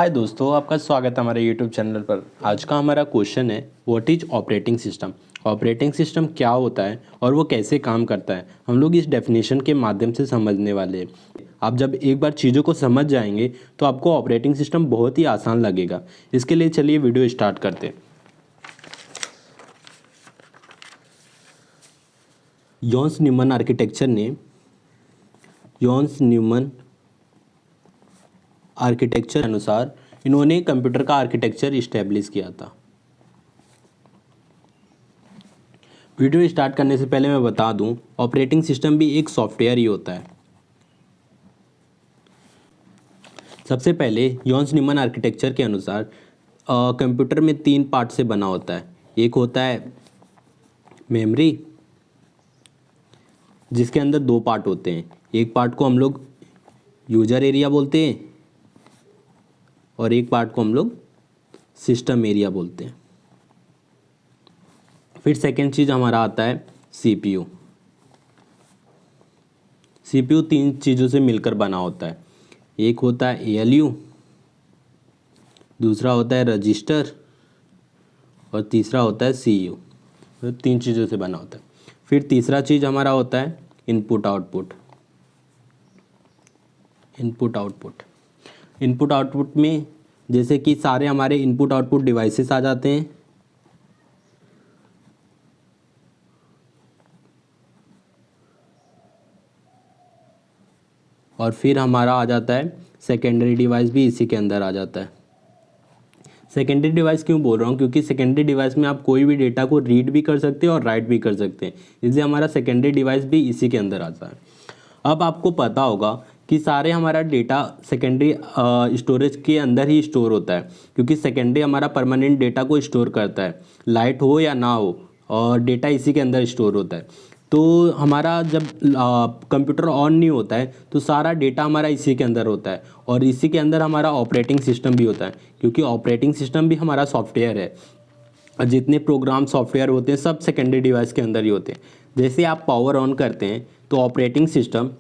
हाय दोस्तों, आपका स्वागत है हमारे यूट्यूब चैनल पर। आज का हमारा क्वेश्चन है what is operating system. Operating system क्या होता है और वो कैसे काम करता है, हम लोग इस डेफिनेशन के माध्यम से समझने वाले हैं। आप जब एक बार चीज़ों को समझ जाएंगे तो आपको ऑपरेटिंग सिस्टम बहुत ही आसान लगेगा। इसके लिए चलिए वीडियो स्टार्ट करते हैं। जॉन्स न्यूमन आर्किटेक्चर अनुसार इन्होंने कंप्यूटर का आर्किटेक्चर इस्टेब्लिश किया था। वीडियो स्टार्ट करने से पहले मैं बता दूं, ऑपरेटिंग सिस्टम भी एक सॉफ्टवेयर ही होता है। सबसे पहले जॉन्स न्यूमन आर्किटेक्चर के अनुसार कंप्यूटर में 3 पार्ट से बना होता है। एक होता है मेमोरी, जिसके अंदर 2 पार्ट होते हैं। एक पार्ट को हम लोग यूजर एरिया बोलते हैं और एक पार्ट को हम लोग सिस्टम एरिया बोलते हैं। फिर सेकेंड चीज़ हमारा आता है सीपीयू। सीपीयू 3 चीज़ों से मिलकर बना होता है। एक होता है एएलयू, दूसरा होता है रजिस्टर और तीसरा होता है सीयू। तो 3 चीज़ों से बना होता है। फिर तीसरा चीज़ हमारा होता है इनपुट आउटपुट। इनपुट आउटपुट में जैसे कि सारे हमारे इनपुट आउटपुट डिवाइसेस आ जाते हैं। और फिर हमारा आ जाता है सेकेंडरी डिवाइस, भी इसी के अंदर आ जाता है। सेकेंडरी डिवाइस क्यों बोल रहा हूँ, क्योंकि सेकेंडरी डिवाइस में आप कोई भी डेटा को रीड भी कर सकते हैं और राइट भी कर सकते हैं, इसलिए हमारा सेकेंडरी डिवाइस भी इसी के अंदर आता है। अब आपको पता होगा कि सारे हमारा डेटा सेकेंडरी स्टोरेज के अंदर ही स्टोर होता है, क्योंकि सेकेंडरी हमारा परमानेंट डेटा को स्टोर करता है, लाइट हो या ना हो, और डेटा इसी के अंदर स्टोर होता है। तो हमारा जब कंप्यूटर ऑन नहीं होता है तो सारा डेटा हमारा इसी के अंदर होता है, और इसी के अंदर हमारा ऑपरेटिंग सिस्टम भी होता है, क्योंकि ऑपरेटिंग सिस्टम भी हमारा सॉफ्टवेयर है। और जितने प्रोग्राम सॉफ्टवेयर होते हैं सब सेकेंडरी डिवाइस के अंदर ही होते हैं। जैसे आप पावर ऑन करते हैं तो ऑपरेटिंग सिस्टम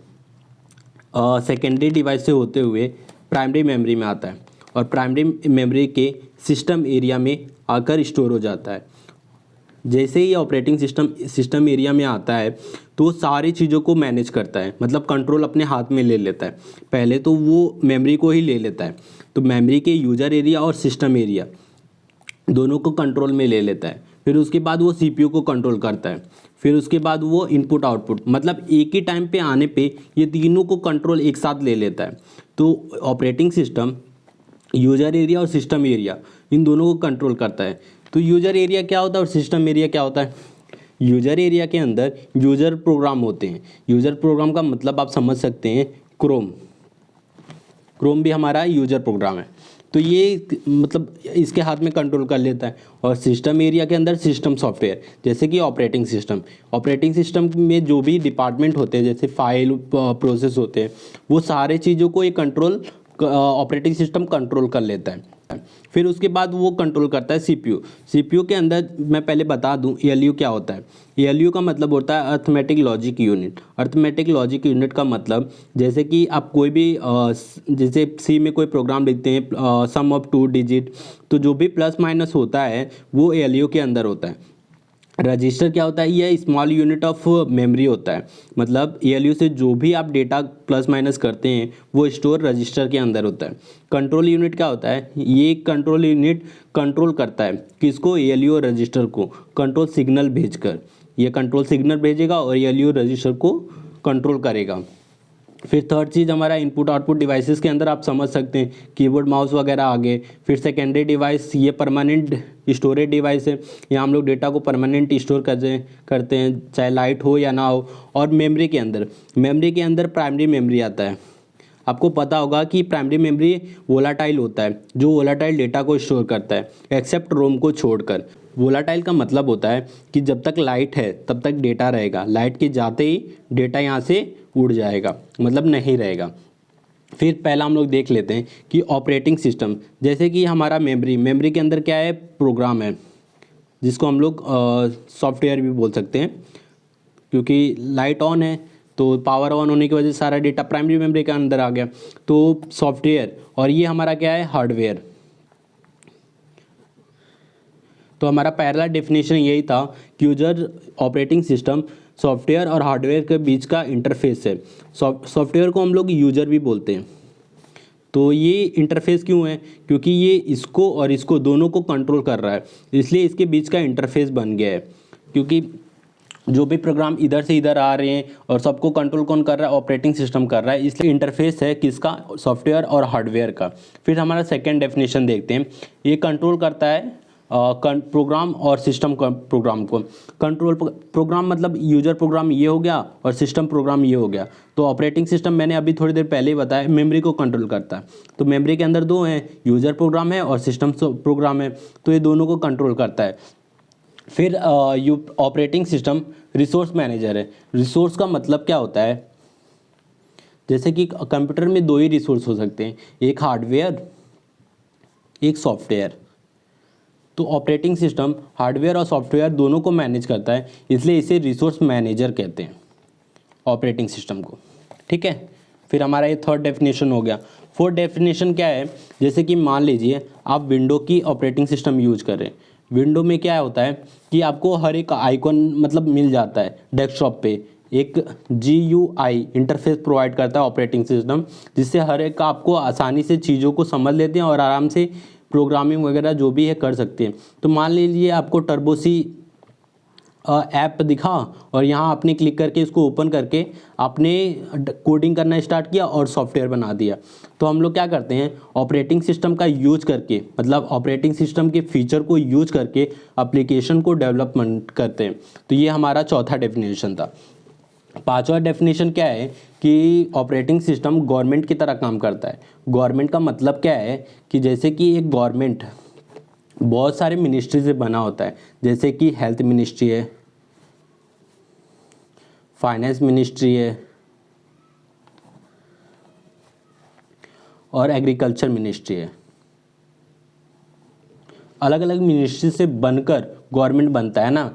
सेकेंडरी डिवाइस से होते हुए प्राइमरी मेमोरी में आता है, और प्राइमरी मेमोरी के सिस्टम एरिया में आकर स्टोर हो जाता है। जैसे ही ऑपरेटिंग सिस्टम एरिया में आता है तो सारी चीज़ों को मैनेज करता है, मतलब कंट्रोल अपने हाथ में ले लेता है। पहले तो वो मेमोरी को ही ले लेता है, तो मेमोरी के यूजर एरिया और सिस्टम एरिया दोनों को कंट्रोल में ले लेता है। फिर उसके बाद वो सीपीयू को कंट्रोल करता है। फिर उसके बाद वो इनपुट आउटपुट, मतलब एक ही टाइम पे आने पे ये तीनों को कंट्रोल एक साथ ले लेता है। तो ऑपरेटिंग सिस्टम यूजर एरिया और सिस्टम एरिया इन दोनों को कंट्रोल करता है। तो यूजर एरिया क्या होता है और सिस्टम एरिया क्या होता है? यूजर एरिया के अंदर यूजर प्रोग्राम होते हैं। यूजर प्रोग्राम का मतलब आप समझ सकते हैं क्रोम भी हमारा यूजर प्रोग्राम है। तो ये मतलब इसके हाथ में कंट्रोल कर लेता है। और सिस्टम एरिया के अंदर सिस्टम सॉफ्टवेयर, जैसे कि ऑपरेटिंग सिस्टम में जो भी डिपार्टमेंट होते हैं, जैसे फाइल प्रोसेस होते हैं, वो सारे चीज़ों को ये कंट्रोल ऑपरेटिंग सिस्टम कंट्रोल कर लेता है। फिर उसके बाद वो कंट्रोल करता है सीपीयू के अंदर। मैं पहले बता दूं एएलयू क्या होता है। एएलयू का मतलब होता है arithmetic logic unit. Arithmetic logic unit का मतलब, जैसे कि आप कोई भी जैसे सी में कोई प्रोग्राम लिखते हैं, सम ऑफ 2 डिजिट, तो जो भी प्लस माइनस होता है वो एएलयू के अंदर होता है। रजिस्टर क्या होता है? यह स्मॉल यूनिट ऑफ मेमोरी होता है, मतलब एएलयू से जो भी आप डेटा प्लस माइनस करते हैं वो स्टोर रजिस्टर के अंदर होता है। कंट्रोल यूनिट क्या होता है? ये कंट्रोल यूनिट कंट्रोल करता है किसको? एएलयू और रजिस्टर को कंट्रोल सिग्नल भेजकर। ये कंट्रोल सिग्नल भेजेगा और एएलयू रजिस्टर को कंट्रोल करेगा। फिर थर्ड चीज़ हमारा इनपुट आउटपुट डिवाइसेस के अंदर आप समझ सकते हैं कीबोर्ड माउस वगैरह आ गए। फिर सेकेंडरी डिवाइस, ये परमानेंट स्टोरेज डिवाइस है, यहाँ हम लोग डेटा को परमानेंट स्टोर करते हैं, चाहे लाइट हो या ना हो। और मेमोरी के अंदर प्राइमरी मेमोरी आता है। आपको पता होगा कि प्राइमरी मेमोरी वोलाटाइल होता है, जो वोलाटाइल डेटा को स्टोर करता है, एक्सेप्ट रोम को छोड़कर। वोलाटाइल का मतलब होता है कि जब तक लाइट है तब तक डेटा रहेगा, लाइट के जाते ही डेटा यहाँ से उड़ जाएगा, मतलब नहीं रहेगा। फिर पहला हम लोग देख लेते हैं कि ऑपरेटिंग सिस्टम, जैसे कि हमारा मेमोरी के अंदर क्या है? प्रोग्राम है, जिसको हम लोग सॉफ्टवेयर भी बोल सकते हैं, क्योंकि लाइट ऑन है तो पावर ऑन होने की वजह से सारा डेटा प्राइमरी मेमोरी के अंदर आ गया। तो सॉफ्टवेयर और ये हमारा क्या है, हार्डवेयर। तो हमारा पहला डेफिनेशन यही था कि यूजर ऑपरेटिंग सिस्टम सॉफ्टवेयर और हार्डवेयर के बीच का इंटरफेस है। सॉफ्टवेयर को हम लोग यूजर भी बोलते हैं। तो ये इंटरफेस क्यों है, क्योंकि ये इसको और इसको दोनों को कंट्रोल कर रहा है, इसलिए इसके बीच का इंटरफेस बन गया है। क्योंकि जो भी प्रोग्राम इधर से इधर आ रहे हैं और सबको कंट्रोल कौन कर रहा है, ऑपरेटिंग सिस्टम कर रहा है, इसलिए इंटरफेस है किसका, सॉफ्टवेयर और हार्डवेयर का। फिर हमारा सेकेंड डेफिनेशन देखते हैं। ये कंट्रोल करता है प्रोग्राम और सिस्टम प्रोग्राम को। कंट्रोल प्रोग्राम मतलब यूजर प्रोग्राम ये हो गया और सिस्टम प्रोग्राम ये हो गया। तो ऑपरेटिंग सिस्टम मैंने अभी थोड़ी देर पहले ही बताया मेमोरी को कंट्रोल करता है। तो मेमोरी के अंदर दो हैं, यूजर प्रोग्राम है और सिस्टम प्रोग्राम है, तो ये दोनों को कंट्रोल करता है। फिर ऑपरेटिंग सिस्टम रिसोर्स मैनेजर है। रिसोर्स का मतलब क्या होता है, जैसे कि कंप्यूटर में दो ही रिसोर्स हो सकते हैं, एक हार्डवेयर एक सॉफ्टवेयर। तो ऑपरेटिंग सिस्टम हार्डवेयर और सॉफ्टवेयर दोनों को मैनेज करता है, इसलिए इसे रिसोर्स मैनेजर कहते हैं ऑपरेटिंग सिस्टम को। ठीक है, फिर हमारा ये थर्ड डेफिनेशन हो गया। फोर्थ डेफिनेशन क्या है, जैसे कि मान लीजिए आप विंडो की ऑपरेटिंग सिस्टम यूज कर रहे हैं। विंडो में क्या होता है कि आपको हर एक आइकॉन मतलब मिल जाता है डेस्कटॉप पे। एक GUI इंटरफेस प्रोवाइड करता है ऑपरेटिंग सिस्टम, जिससे हर एक आपको आसानी से चीज़ों को समझ लेते हैं और आराम से प्रोग्रामिंग वगैरह जो भी है कर सकते हैं। तो मान लीजिए आपको टर्बोसी ऐप दिखा और यहाँ आपने क्लिक करके इसको ओपन करके आपने कोडिंग करना स्टार्ट किया और सॉफ्टवेयर बना दिया। तो हम लोग क्या करते हैं, ऑपरेटिंग सिस्टम का यूज करके, मतलब ऑपरेटिंग सिस्टम के फीचर को यूज करके एप्लीकेशन को डेवलपमेंट करते हैं। तो ये हमारा चौथा डेफिनेशन था। पांचवा डेफिनेशन क्या है कि ऑपरेटिंग सिस्टम गवर्नमेंट की तरह काम करता है। गवर्नमेंट का मतलब क्या है कि जैसे कि एक गवर्नमेंट बहुत सारे मिनिस्ट्री से बना होता है, जैसे कि हेल्थ मिनिस्ट्री है, फाइनेंस मिनिस्ट्री है और एग्रीकल्चर मिनिस्ट्री है। अलग अलग मिनिस्ट्री से बनकर गवर्नमेंट बनता है ना।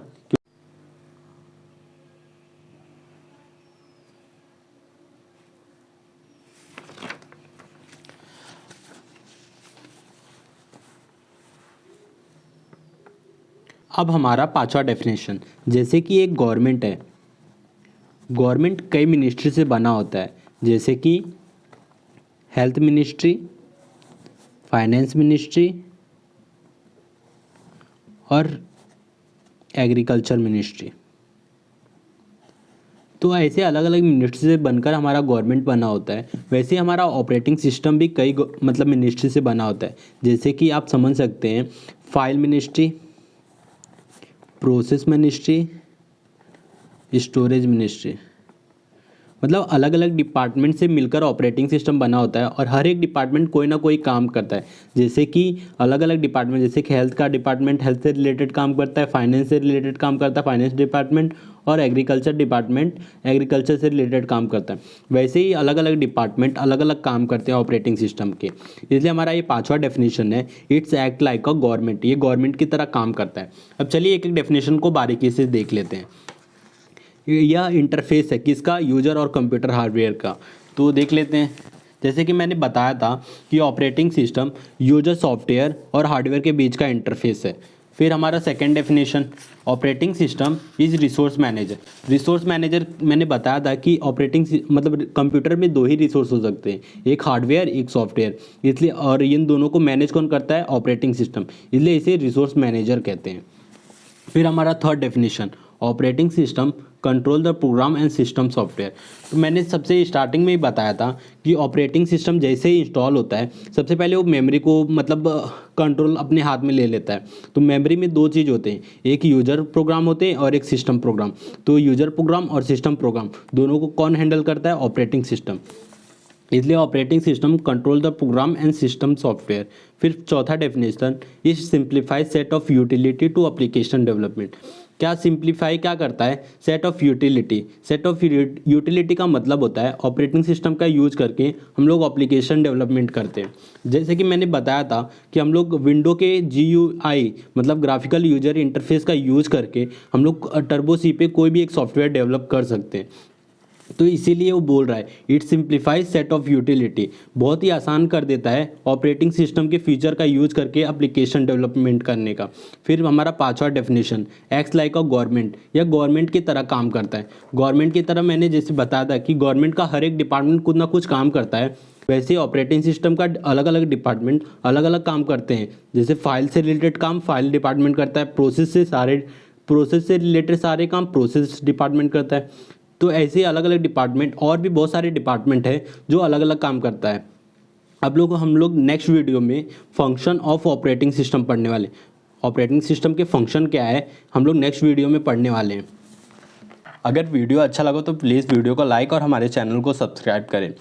अब हमारा पांचवा डेफिनेशन, जैसे कि एक गवर्नमेंट है, गवर्नमेंट कई मिनिस्ट्री से बना होता है, जैसे कि हेल्थ मिनिस्ट्री, फाइनेंस मिनिस्ट्री और एग्रीकल्चर मिनिस्ट्री। तो ऐसे अलग अलग मिनिस्ट्री से बनकर हमारा गवर्नमेंट बना होता है। वैसे हमारा ऑपरेटिंग सिस्टम भी कई मतलब मिनिस्ट्री से बना होता है, जैसे कि आप समझ सकते हैं file ministry, process ministry, storage ministry. मतलब अलग अलग डिपार्टमेंट से मिलकर ऑपरेटिंग सिस्टम बना होता है और हर एक डिपार्टमेंट कोई ना कोई काम करता है। जैसे कि अलग अलग डिपार्टमेंट, जैसे कि हेल्थ का डिपार्टमेंट हेल्थ से रिलेटेड काम करता है, फाइनेंस से रिलेटेड काम करता है फाइनेंस डिपार्टमेंट, और एग्रीकल्चर डिपार्टमेंट एग्रीकल्चर से रिलेटेड काम करता है। वैसे ही अलग अलग डिपार्टमेंट अलग अलग काम करते हैं ऑपरेटिंग सिस्टम के। इसलिए हमारा ये पांचवा डेफिनेशन है, it's act like a government. ये गवर्नमेंट की तरह काम करता है। अब चलिए एक एक डेफिनेशन को बारीकी से देख लेते हैं। यह इंटरफेस है किसका, यूजर और कंप्यूटर हार्डवेयर का। तो देख लेते हैं। जैसे कि मैंने बताया था कि ऑपरेटिंग सिस्टम यूजर सॉफ्टवेयर और हार्डवेयर के बीच का इंटरफेस है। फिर हमारा second definition, operating system is resource manager. Resource manager मैंने बताया था कि ऑपरेटिंग मतलब कंप्यूटर में दो ही रिसोर्स हो सकते हैं, एक हार्डवेयर एक सॉफ्टवेयर, इसलिए और इन दोनों को मैनेज कौन करता है, ऑपरेटिंग सिस्टम, इसलिए इसे रिसोर्स मैनेजर कहते हैं। फिर हमारा third definition, operating system control the program and system software. तो मैंने सबसे स्टार्टिंग में ही बताया था कि ऑपरेटिंग सिस्टम जैसे ही इंस्टॉल होता है सबसे पहले वो मेमोरी को मतलब कंट्रोल अपने हाथ में ले लेता है। तो मेमोरी में दो चीज़ होते हैं, एक यूजर प्रोग्राम होते हैं और एक सिस्टम प्रोग्राम। तो यूजर प्रोग्राम और सिस्टम प्रोग्राम दोनों को कौन हैंडल करता है, ऑपरेटिंग सिस्टम। इसलिए operating system control the program and system software. फिर चौथा definition is simplified set of utility to application development. क्या सिंप्लीफाई क्या करता है, set of utility. Set of utility का मतलब होता है ऑपरेटिंग सिस्टम का यूज करके हम लोग एप्लीकेशन डेवलपमेंट करते हैं। जैसे कि मैंने बताया था कि हम लोग विंडो के GUI मतलब ग्राफिकल यूजर इंटरफेस का यूज करके हम लोग टर्बो सी पे कोई भी एक सॉफ्टवेयर डेवलप कर सकते हैं। तो इसीलिए वो बोल रहा है it simplifies set of utility, बहुत ही आसान कर देता है ऑपरेटिंग सिस्टम के फीचर का यूज करके एप्लीकेशन डेवलपमेंट करने का। फिर हमारा पांचवा definition, x like a government, या गवर्नमेंट की तरह काम करता है। गवर्नमेंट की तरह मैंने जैसे बताया था कि गवर्नमेंट का हर एक डिपार्टमेंट कुछ ना कुछ काम करता है, वैसे ऑपरेटिंग सिस्टम का अलग अलग डिपार्टमेंट अलग अलग काम करते हैं। जैसे फाइल से रिलेटेड काम फाइल डिपार्टमेंट करता है, प्रोसेस से रिलेटेड सारे काम प्रोसेस डिपार्टमेंट करता है। तो ऐसे अलग अलग डिपार्टमेंट और भी बहुत सारे डिपार्टमेंट है जो अलग अलग काम करता है। अब हम लोग नेक्स्ट वीडियो में फंक्शन ऑफ ऑपरेटिंग सिस्टम पढ़ने वाले। ऑपरेटिंग सिस्टम के फंक्शन क्या है हम लोग नेक्स्ट वीडियो में पढ़ने वाले हैं। अगर वीडियो अच्छा लगा तो प्लीज़ वीडियो को लाइक और हमारे चैनल को सब्सक्राइब करें।